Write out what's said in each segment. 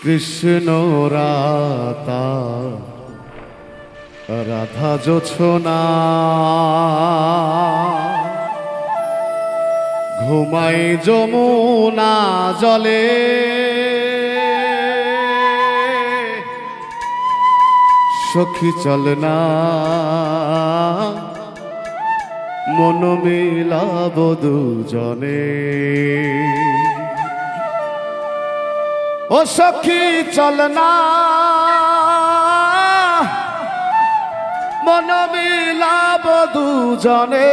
কৃষ্ণ রাতা রাধা জোছনা ঘুমাই যমুনা জলে সখী চলনা মন মিলাব দুজনে ও সখী চলনা মন মিলাব দুজনে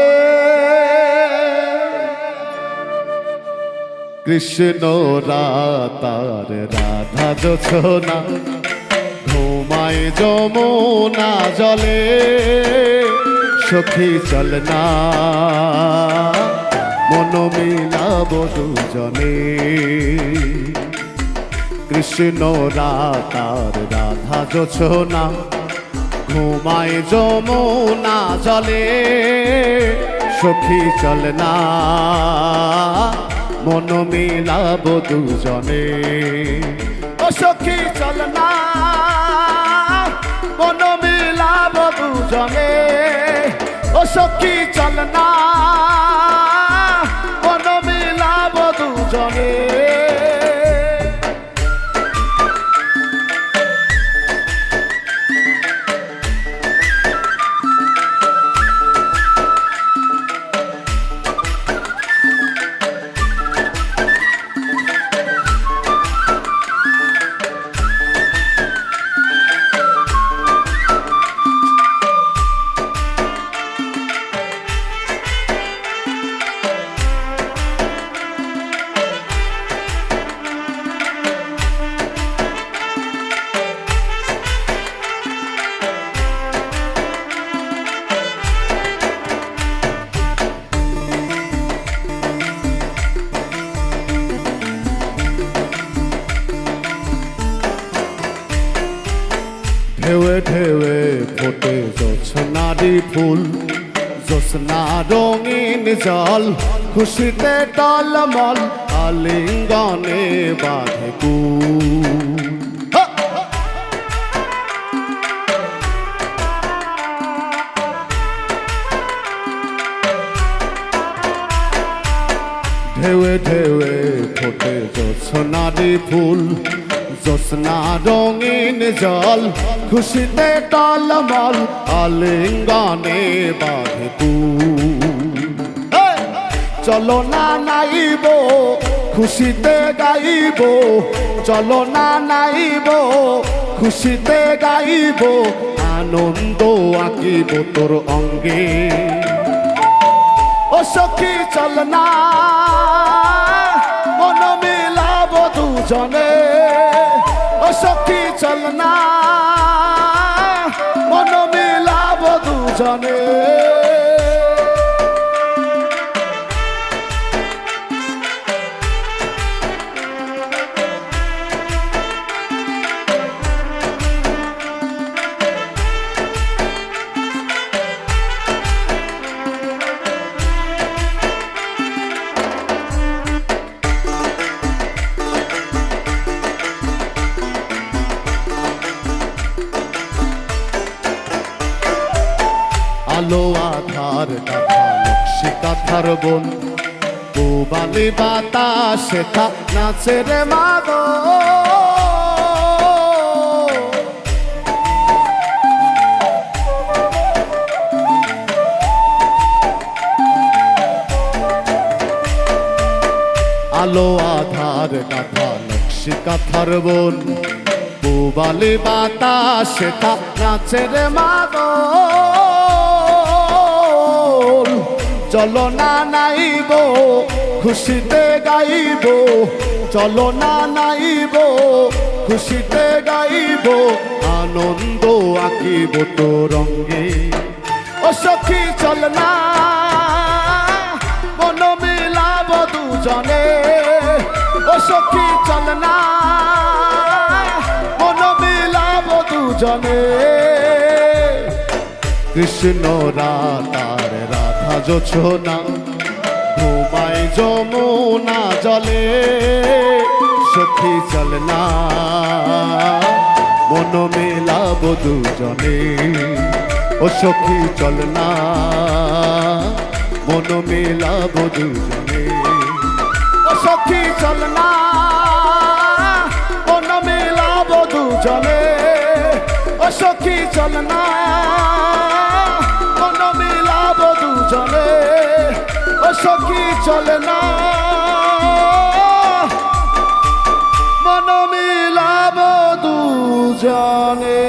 কৃষ্ণ রাতার রাধা জোছনা ঘুমায় যমুনা জলে সখী চলনা মন মিলাব দুজনে কৃষ্ণ রাতার রাধা জোছনা ঘুমায় যমুনা জলে সখী চলনা মন মিলাব দুজনে ও সখী চলনা মন মিলাব দুজনে ও সখী চলনা মন মিলাব দুজনে ঢেউয়ে ঢেউয়ে ফোটে জোছনারি ফুল জোছনা রঙিন জল খুশিতে টলমল আলিঙ্গনে বাঁধে কুল ঢেউয়ে ঢেউয়ে ফোটে জোছনারি ফুল জোছনা রঙিন জল খুশিতে টলমল আলিঙ্গনে বাঁধে কুল চলো না নাইব খুশিতে গাইব চলো না নাইব খুশিতে গাইব আনন্দ আঁকিব তোর অঙ্গে ও সখী চলনা মন মিলাব দুজনে ও সখী চলনা মন মিলাব দুজনে আলো আধার কাঁথা নকশি কাঁথার বোন পুবালি বাতাসে নাচে রে মাগো আলো আধার কাঁথা নকশি কাঁথার বোন পুবালি বাতাসে নাচে রে মাগো চলো না নাইব খুশিতে গাইব চলো না নাইব খুশিতে গাইব আনন্দ আঁকিব তোর রঙ্গে ও সখী চলনা মন মিলাব দুজনে ও সখী চলনা মন মিলাব দুজনে কৃষ্ণ রাতার রাধা জোছনা ঘুমায় যমুনা জলে সখী চল না মন মেলাবো দুজনে ও সখী চল না মন মেলাবো দুজনে ও সখী চল না মন মেলাবো দুজনে ও সখী চল না মন মেলাবো দুজনে ও সখী চল না মন মিলাবো দুজনে।